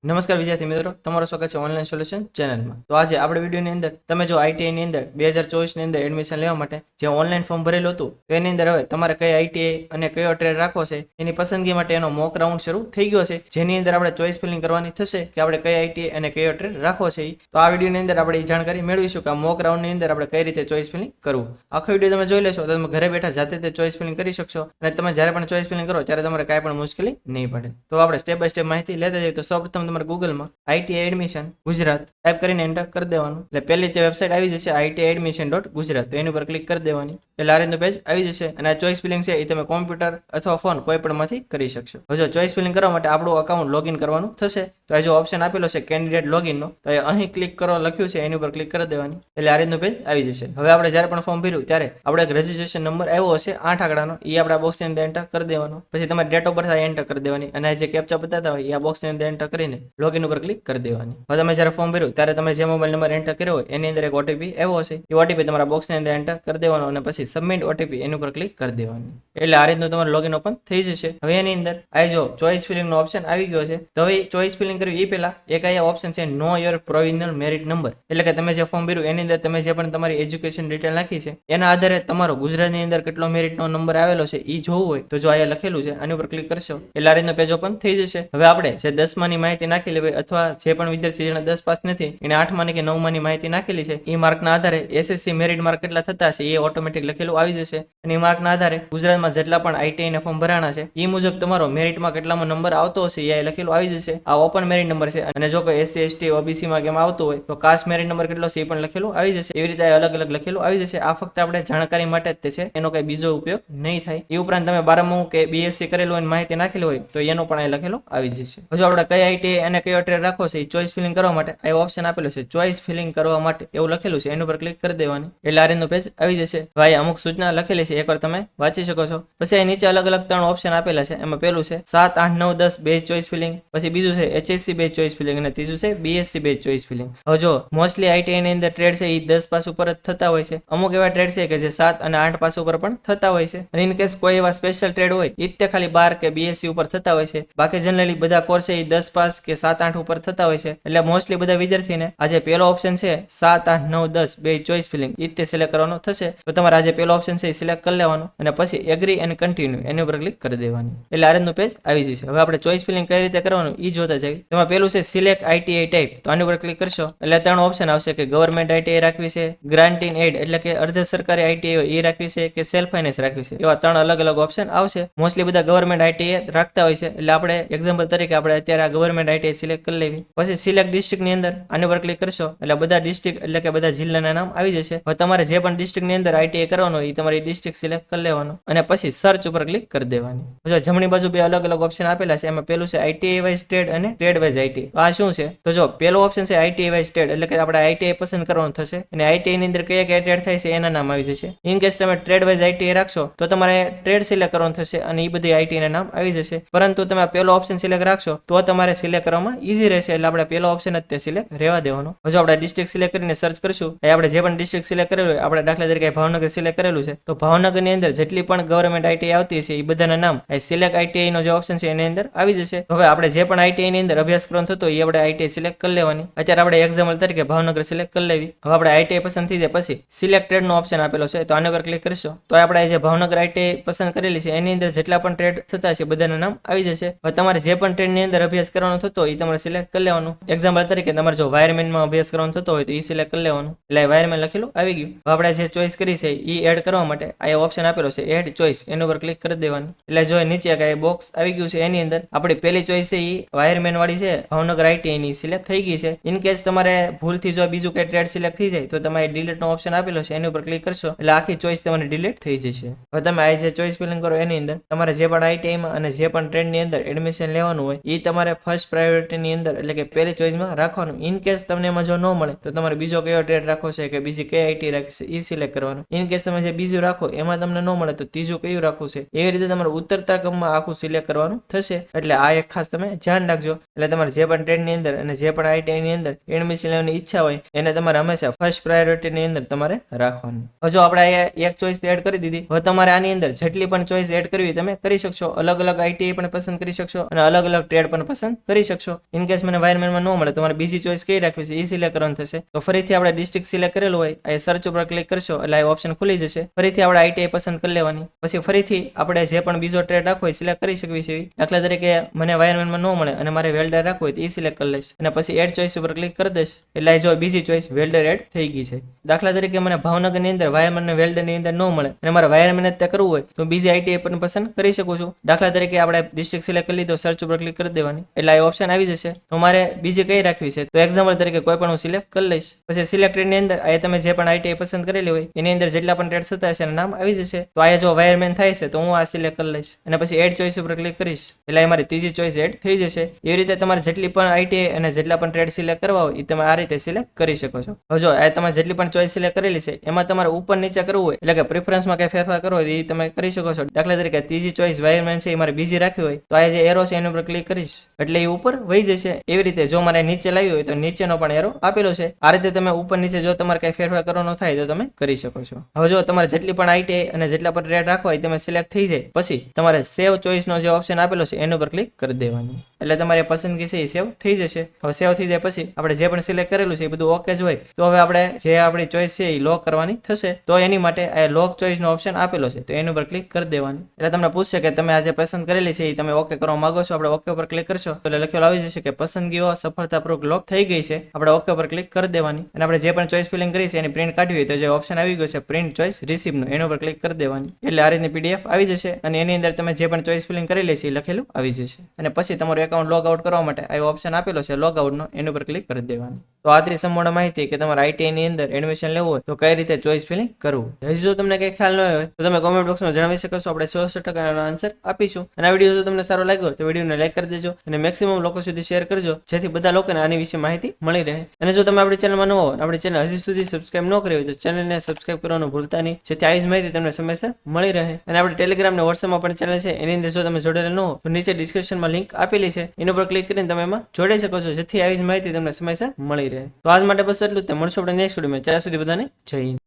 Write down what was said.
નમસ્કાર વિદ્યાર્થી મિત્રો, તમારું સ્વાગત છે ઓનલાઈન સોલ્યુશન ચેનલમાં। તો આજે આપણે વિડીયોની અંદર તમે જો આઈટીઆઈ ની અંદર 2024 ની અંદર એડમિશન લેવા માટે જે ઓનલાઈન ફોર્મ ભરેલું હતું તો એની અંદર હવે તમારે કઈ આઈટીઆઈ અને કયો ટ્રેડ રાખવો છે એની પસંદગી માટે એનો મોક રાઉન્ડ શરૂ થઈ ગયો છે, જેની અંદર આપણે ચોઇસ ફિલિંગ કરવાની થશે કે આપણે કઈ આઈટીઆઈ અને કયો ટ્રેડ રાખવો છે। તો આ વિડીયોની અંદર આપણે એ જાણકારી મેળવીશું કે આ મોક રાઉન્ડની અંદર આપણે કઈ રીતે ચોઇસ ફિલિંગ કરવું। આખો વિડીયો તમે જોઈ લેશો તો તમે ઘરે બેઠા જાતે તે ચોઇસ ફિલિંગ કરી શકશો અને તમે જ્યારે પણ ચોઇસ ફિલિંગ કરો ત્યારે તમારે કાંઈ પણ મુશ્કેલી નહીં પડે। તો આપણે સ્ટેપ બાય સ્ટેપ માહિતી લેતા જઈએ। તો સૌપ્રથમ તમારે ગૂગલમાં આઈટીઆઈ એડમિશન ગુજરાત ટાઈપ કરીને એન્ટર કરી દેવાનું, એટલે પહેલી તે વેબસાઇટ આવી જશે ITIadmission.gujarat। તો એની ઉપર ક્લિક કરી દેવાની, એટલે આ રીતનું પેજ આવી જશે અને આ ચોઇસ ફિલિંગ છે એ તમે કોમ્પ્યુટર અથવા ફોન કોઈ પણ માંથી કરી શકશો। હવે જો ચોઇસ ફિલિંગ કરવા માટે આપણું અકાઉન્ટ લોગિન કરવાનું થશે, તો આ જો ઓપ્શન આપેલો છે કેન્ડિડેટ લોગિન નો, તો અહીં ક્લિક કરો લખ્યું છે એની ઉપર ક્લિક કરી દેવાની, એટલે આ રીતનું પેજ આવી જશે। હવે આપણે જ્યારે પણ ફોર્મ ભર્યું ત્યારે આપણે એક રજીસ્ટ્રેશન નંબર આવ્યો હશે 8 આંકડાનો, એ આપણા બોક્સની અંદર એન્ટર કરી દેવાનો, પછી તમારી ડેટ ઓફ બર્થ એન્ટર કરી દેવાની અને જે કેપ્ચા બતાવતા હોય એ આ બોક્સની અંદર એન્ટર કરીને લોગિન ઉપર ક્લિક કરી દેવાની। હવે તમે જ્યારે ફોર્મ ભર્યું ત્યારે તમે જે મોબાઈલ નંબર એન્ટર કર્યો હોય એની અંદર એક ઓટીપી આવ્યો હશે, એ ઓટીપી તમારા બોક્સની અંદર એન્ટર કરી દેવાનો અને પછી સબમિટ ઓટીપી એની ઉપર ક્લિક કરી દેવાની, એટલે આ રીતનું તમારું લોગિન ઓપન થઈ જશે। હવે એની અંદર આ જો ચોઇસ ફિલિંગ નો ઓપ્શન આવી ગયો છે, તો હવે ચોઇસ ફિલિંગ કરવી એ પહેલા એક અહીંયા ઓપ્શન છે know your provisional merit number, એટલે કે તમે જે ફોર્મ ભર્યું એની અંદર તમે જે પણ તમારી એજ્યુકેશન ડિટેલ નાખી છે એના આધારે તમારો ગુજરાતની અંદર કેટલો મેરિટનો નંબર આવેલો છે એ જોવું હોય તો જો અહીંયા લખેલું છે આની ઉપર ક્લિક કરશો એટલે આ રીતનો પેજ ઓપન થઈ જશે। હવે આપણે જે 10માની માહિતી નાખી લેવી અથવા જે પણ વિદ્યાર્થી જેને 10 પાસ નથી એને 8માની કે 9માની માહિતી નાખેલી છે એ માર્કના આધારે એસએસસી મેરિટ માર્ક કેટલા થતા છે એ ઓટોમેટિક લખેલું આવી જશે અને એ માર્કના આધારે ગુજરાતમાં જેટલા પણ આઈટીઆઈ ના ફોર્મ ભરાણા છે એ મુજબ તમારો મેરિટમાં કેટલામાં નંબર આવતો હશે એ લખેલું આવી જશે। આ ઓપન મેરિટ નંબર છે અને જો કોઈ એસસી એસટી ઓબીસી માં કેમ આવતું હોય તો કાસ્ટ મેરિટ નંબર કેટલો છે એ પણ લખેલું આવી જશે। એવી રીતે અલગ અલગ લખેલું આવી જશે। આ ફક્ત આપણે જાણકારી માટે જ છે, એનો કઈ બીજો ઉપયોગ નહીં થાય। એ ઉપરાંત તમે 12મું કે બીએસસી કરેલું હોય માહિતી નાખેલી હોય તો એનો પણ અહીં લખેલું આવી જશે। હજુ આપણે કઈ આઈટીઆઈ અને કયો ટ્રેડ રાખવો છે એ ચોઇસ ફિલિંગ કરવા માટે આ ઓપ્શન આપેલો છે ચોઇસ ફિલિંગ કરવા માટે એવું લખેલું છે, એની ઉપર ક્લિક કરી દેવાની, એટલે આ રીતનું પેજ આવી જશે। ભાઈ અમુક સૂચના લખેલી છે એકવાર તમે વાંચી શકો છો। પછી અહીં નીચે અલગ અલગ 3 ઓપ્શન આપેલા છે, એમાં પહેલું છે 7, 8, 9, 10 બેઝ ચોઇસ ફિલિંગ, પછી બીજું છે એચએસસી બેઝ ચોઇસ ફિલિંગ અને ત્રીજું છે બીએસસી બેઝ ચોઇસ ફિલિંગ। હવે જો મોસ્ટલી આઈટીઆઈ ની અંદર ટ્રેડ છે એ 10 પાસ ઉપર જ થતા હોય છે, અમુક એવા ટ્રેડ છે કે જે 7 અને 8 પાસ ઉપર પણ થતા હોય છે અને ઇન કેસ કોઈ એવા સ્પેશિયલ ટ્રેડ હોય એ તે ખાલી 12 કે બીએસસી ઉપર થતા હોય છે, બાકી જનરલી બધા કોર્સ છે એ 10 પાસ કે 7, 8 ઉપર થતા હોય છે। એટલે મોસ્ટલી બધા વિદ્યાર્થીને આ જે પહેલો ઓપ્શન છે 7, 8, 9, 10 બે ચોઇસ ફિલિંગ એ તે સિલેક્ટ કરવાનો થશે। તો તમારે આ જે પહેલો ઓપ્શન છે એ સિલેક્ટ કરી લેવાનો અને પછી એગ્રી એન્ડ કન્ટિન્યુ એની ઉપર ક્લિક કરી દેવાની, એટલે આ રીતનું પેજ આવી જશે। હવે આપણે ચોઇસ ફિલિંગ કઈ રીતે કરવાનું એ જોતા જઈએ। તેમાં પેલું છે સિલેક્ટ આઈટીઆઈ ટાઈપ, તો આની ઉપર ક્લિક કરશો એટલે 3 ઓપ્શન આવશે કે ગવર્મેન્ટ આઈટીઆઈ રાખવી છે, ગ્રાન્ટ ઇન એડ એટલે કે અર્ધ સરકારી આઈટીઆઈ હોય એ રાખવી છે કે સેલ્ફ ફાઇનાન્સ રાખવી છે, એવા 3 અલગ અલગ ઓપ્શન આવશે। મોસ્ટલી બધા ગવર્મેન્ટ આઈટીઆઈ રાખતા હોય છે, એટલે આપણે એક્ઝામ્પલ તરીકે આપણે અત્યારે આ ગવર્મેન્ટ આઈટીઆઈ સિલેક્ટ કરી લેવી। પછી સિલેક્ટ ડિસ્ટ્રિક્ટ ની અંદર આની પર ક્લિક કરશો એટલે બધા ડિસ્ટ્રિક્ટ એટલે કે બધા જિલ્લાના નામ આવી જશે। હવે તમારે જે પણ ડિસ્ટ્રિક્ટ ની અંદર આઈટીઆઈ કરવાનો હોય એ તમારી ડિસ્ટ્રિક્ટ સિલેક્ટ કરી લેવાનો અને પછી સર્ચ ઉપર ક્લિક કરી દેવાની। જો જમણી બાજુ બે અલગ અલગ ઓપ્શન આપેલા છે, એમાં પેલું છે આઈટીઆઈ વાઇઝ ટ્રેડ અને ટ્રેડ વાઇઝ આઈટીઆઈ। આ શું છે તો જો પેલો ઓપ્શન છે આઈટીઆઈ વાઇઝ ટ્રેડ એટલે કે આપણે આઈટીઆઈ પસંદ કરવાનું થશે અને આઈટીઆઈ ની અંદર કયા કયા ટ્રેડ થાય છે એના નામ આવી જશે। ઇન કેસ તમે ટ્રેડ વાઇઝ આઈટીઆઈ રાખશો તો તમારે ટ્રેડ સિલેક્ટ કરવાનું થશે અને એ બધી આઈટીઆઈ ના નામ આવી જશે, પરંતુ તમે પેલો ઓપ્શન સિલેક્ટ રાખશો તો તમારે સિલેક્ટ કરવામાં ઈઝી રહેશે, એટલે આપણે પેલો ઓપ્શન જ તે સિલેક્ટ રહેવા દેવાનો। હજુ આપણે ડિસ્ટ્રિક્ટ સિલેક્ટ કરીને સર્ચ કરશું, એ આપણે જે પણ ડિસ્ટ્રિક્ટ સિલેક્ટ કરેલું હોય, આપણે દાખલા તરીકે ભાવનગર સિલેક્ટ કરેલું છે તો ભાવનગરની અંદર જેટલી પણ ગવર્મેન્ટ આઈટીઆઈ આવતી છે એ બધાના નામ એ સિલેક્ટ આઈટીઆઈ નો જે ઓપ્શન છે એની અંદર આવી જશે। હવે આપણે જે પણ આઈટીઆઈ ની અંદર અભ્યાસ કરવાનો થતો એ આપણે આઈટીઆઈ સિલેક્ટ કરી લેવાની। અત્યારે આપણે એક્ઝામ્પલ તરીકે ભાવનગર સિલેક્ટ કરી લેવી। હવે આપણે આઈટીઆઈ પસંદ થઈ જાય પછી સિલેક્ટેડ નો ઓપ્શન આપેલો છે, તો આના પર ક્લિક કરશો તો આપણે જે ભાવનગર આઈટીઆઈ પસંદ કરેલી છે એની અંદર જેટલા પણ ટ્રેડ થતા છે બધાના નામ આવી જશે। હવે તમારે જે પણ ટ્રેડ ની અંદર અભ્યાસ કરવાનો થતો એ તમારે સિલેક્ટ કરી લેવાનું। એક્ઝામ્પલ તરીકે તમારે જો વાયરમેન માં અભ્યાસ કરવાનો થતો હોય તો એ સિલેક્ટ કરી લેવાનું, એટલે વાયરમેન લખેલું આવી ગયું। હવે આપણે જે ચોઇસ કરી છે એ એડ કરવા માટે આ ઓપ્શન આપેલો છે એડ ચોઇસ, એના ઉપર ક્લિક કરી દેવાનું, એટલે જો નીચે કઈ બોક્સ આવી ગયું છે એની અંદર આપણી પહેલી ચોઇસ છે એ વાયરમેન વાળી છે ભાવનગર આઈટીઆઈ ની સિલેક્ટ થઈ ગઈ છે। ઇન કેસ તમારે ભૂલથી જો બીજું કઈ ટ્રેડ સિલેક્ટ થઈ જાય તો તમારે ડિલીટ નો ઓપ્શન આપેલો છે એની ઉપર ક્લિક કરશો એટલે આખી ચોઇસ તમારી ડિલીટ થઈ જશે। હવે તમે આ જે ચોઇસ ફિલિંગ કરો એની અંદર તમારે જે પણ આઈટીઆઈ માં અને જે પણ ટ્રેડ ની અંદર એડમિશન લેવાનું હોય એ તમારે ફર્સ્ટ પ્રાયોરિટી ની અંદર એટલે કે પહેલી ચોઇસમાં રાખવાનું। ઇન કેસ તમને એમાં જો ન મળે તો તમારે બીજો કયો ટ્રેડ રાખવો છે કે બીજી કઈ આઈટી રાખવી છે એ સિલેક્ટ કરવાનું। ઇન કેસ તમે જે બીજું રાખો એમાં તમને ન મળે તો ત્રીજું કયું રાખવું છે એવી રીતે તમારે ઉતરતા ક્રમમાં આખું સિલેક્ટ કરવાનું થશે, એટલે આ એક ખાસ તમે ધ્યાન રાખજો। એટલે તમારે જે પણ ટ્રેડ ની અંદર અને જે પણ આઈટીઆઈ ની અંદર એડમિશન લેવાની ઈચ્છા હોય એને તમારે હંમેશા ફર્સ્ટ પ્રાયોરિટી ની અંદર તમારે રાખવાનું। હજુ આપણે એક ચોઇસ એડ કરી દીધી, હવે તમારે આની અંદર જેટલી પણ ચોઇસ એડ કરવી તમે કરી શકશો, અલગ અલગ આઈટીઆઈ પણ પસંદ કરી શકશો અને અલગ અલગ ટ્રેડ પણ પસંદ કરી શકશો. ઇન કેસ મને વાયરમેનમાં ન મળે તો મારે બીજી ચોઈસ કઈ રાખવી છે એ સિલેક્ટ કરવાનું થશે. તો ફરીથી આપણે ડિસ્ટ્રિક્ટ સિલેક્ટ કરેલું હોય આ સર્ચ ઉપર ક્લિક કરશો એટલે આ ઓપ્શન ખુલી જશે. ફરીથી આપણે આઈટીઆઈ પસંદ કરી લેવાની. પછી ફરીથી આપણે જે પણ બીજો ટ્રેડ રાખવો હોય સિલેક્ટ કરી શકવી છે. દાખલા તરીકે મને વાયરમેનમાં ન મળે અને મારે વેલ્ડર રાખવું હોય તો એ સિલેક્ટ કરી લઈશ અને પછી એડ ચોઈસ ઉપર ક્લિક કરી દઈશ એટલે જો બીજી ચોઈસ વેલ્ડર એડ થઈ ગઈ છે. દાખલા તરીકે મને ભાવનગરની અંદર વાયરમેન અને વેલ્ડરની અંદર ન મળે અને મારે વાયરમેન જ કરવું હોય તો બીજી આઈટીઆઈ પણ પસંદ કરી શકું છું. દાખલા તરીકે આપણે ડિસ્ટ્રિક્ટ સિલેક્ટ કરી લીધો, સર્ચ ઉપર ક્લિક કરી દેવાની એટલે આ ઓપ્શન આવી જશે. તો મારે બીજી કઈ રાખવી છે તો એક્ઝામ્પલ તરીકે કોઈ પણ હું સિલેક્ટ કરી લઈશ. પછી સિલેક્ટેડ ની અંદર આ તમે જે પણ આઈટીઆઈ પસંદ કરેલી હોય એની અંદર જેટલા પણ ટ્રેડ થતા હશે એનું નામ આવી જશે. તો આ જો વાયરમેન થાય છે તો હું આ સિલેક્ટ કરી લઈશ અને પછી એડ ચોઈસ ઉપર ક્લિક કરીશ એટલે મારી ત્રીજી ચોઈસ એડ થઈ જશે. એવી રીતે તમારે જેટલી પણ આઈટીઆઈ અને જેટલા પણ ટ્રેડ સિલેક્ટ કરવા હોય એ તમે આ રીતે સિલેક્ટ કરી શકો છો. હવે જો આ તમે જેટલી પણ ચોઈસ સિલેક્ટ કરેલી છે એમાં તમારે ઉપર નીચે કરવું હોય એટલે કે પ્રિફરન્સમાં કઈ ફેરફાર કરવો હોય એ તમે કરી શકો છો. દાખલા તરીકે ત્રીજી ચોઈસ વાયરમેન છે એ મારે બીજી રાખવી હોય તો આ જે એરો છે એના ઉપર ક્લિક કરીશ એટલે એ ઉપર વહી જશે. એવી રીતે જો મારે નીચે લાવી હોય તો નીચેનો પણ એરો આપેલો છે. આ રીતે તમે ઉપર નીચે જો તમારે કઈ ફેરફાર કરવાનો થાય તો તમે કરી શકો છો. હવે જો તમારે જેટલી પણ આઈટીઆઈ અને જેટલા પણ ટ્રેડ રાખવા હોય તમે સિલેક્ટ થઈ જાય પછી તમારે સેવ ચોઈસ નો જે ઓપ્શન આપેલો છે એના ઉપર ક્લિક કરી દેવાની એટલે તમારી પસંદગી છે એ સેવ થઈ જશે. હવે સેવ થઈ જાય પછી આપણે જે પણ સિલેક્ટ કરેલું છે એ બધું ઓકે જ હોય તો હવે આપણે જે આપણી ચોઈસ છે એ લોક કરવાની થશે. તો એની માટે આ લોક ચોઈસ નો ઓપ્શન આપેલો છે તો એના ઉપર ક્લિક કરી દેવાની એટલે તમને પૂછશે કે તમે આ જે પસંદ કરેલી છે એ તમે ઓકે કરવા માંગો છો. આપણે ઓકે ઉપર ક્લિક કરશો તો લખેલું આવી જશે કે પસંદગીઓ સફળતાપૂર્વક લોક થઈ ગઈ છે. આપણે ઓકે ઉપર ક્લિક કરી દેવાની અને આપણે જે પણ ચોઈસ ફિલિંગ કરી છે એની પ્રિન્ટ કાઢવી હોય તો જે ઓપ્શન આવી ગયો છે પ્રિન્ટ ચોઈસ રિસીપ નો એના ઉપર ક્લિક કરી દેવાની એટલે આ રીતની પીડીએફ આવી જશે અને એની અંદર તમે જે પણ ચોઈસ ફિલિંગ કરેલી છે એ લખેલું આવી જશે. અને પછી તમારું એકાઉન્ટ લોગ આઉટ કરવા માટે આ ઓપ્શન આપેલો છે લોગ આઉટ નો એના ઉપર ક્લિક કરી દેવાની. તો આ હતી સંપૂર્ણ માહિતી કે તમારે આઈટીઆઈ ની અંદર એડમિશન લેવું હોય તો કઈ રીતે ચોઈસ ફિલિંગ કરવું. હજી જો તમને કઈ ખ્યાલ ન હોય તો તમે કોમેન્ટ બોક્સમાં જણાવી શકો છો. આપણે 100% એનો આન્સર આપીશું. અને આ વિડીયો જો તમને સારો લાગ્યો તો વિડીયોને લાઈક કરી દેજો અને મેક્સિમમ લોકો સુધી શેર કરજો જેથી બધા લોકોને આની વિશે માહિતી મળી રહે. અને જો તમે આપણી ચેનલમાં ન હો આપણી ચેનલ હજી સુધી સબસ્ક્રાઇબ ન કરી હોય તો ચેનલને સબસ્ક્રાઇબ કરવાનું ભૂલતા નહીં જેથી આવી જ માહિતી તમને સમયસર મળી રહે. અને આપણે ટેલિગ્રામ અને વોટ્સએપમાં પણ ચેનલ છે એની અંદર જો તમે જોડેલા ન હો તો નીચે ડિસ્ક્રિપ્શનમાં લિંક આપેલી છે એના ઉપર ક્લિક કરીને તમે એમાં જોડાઈ શકો છો જેથી આવી જ માહિતી તમને સમયસર મળી રહે. તો આજ માટે બસ એટલું જ. મળશું આપણે નેક્સ્ટ વિડીયોમાં. ત્યાં સુધી બધાને જય હિન્દ.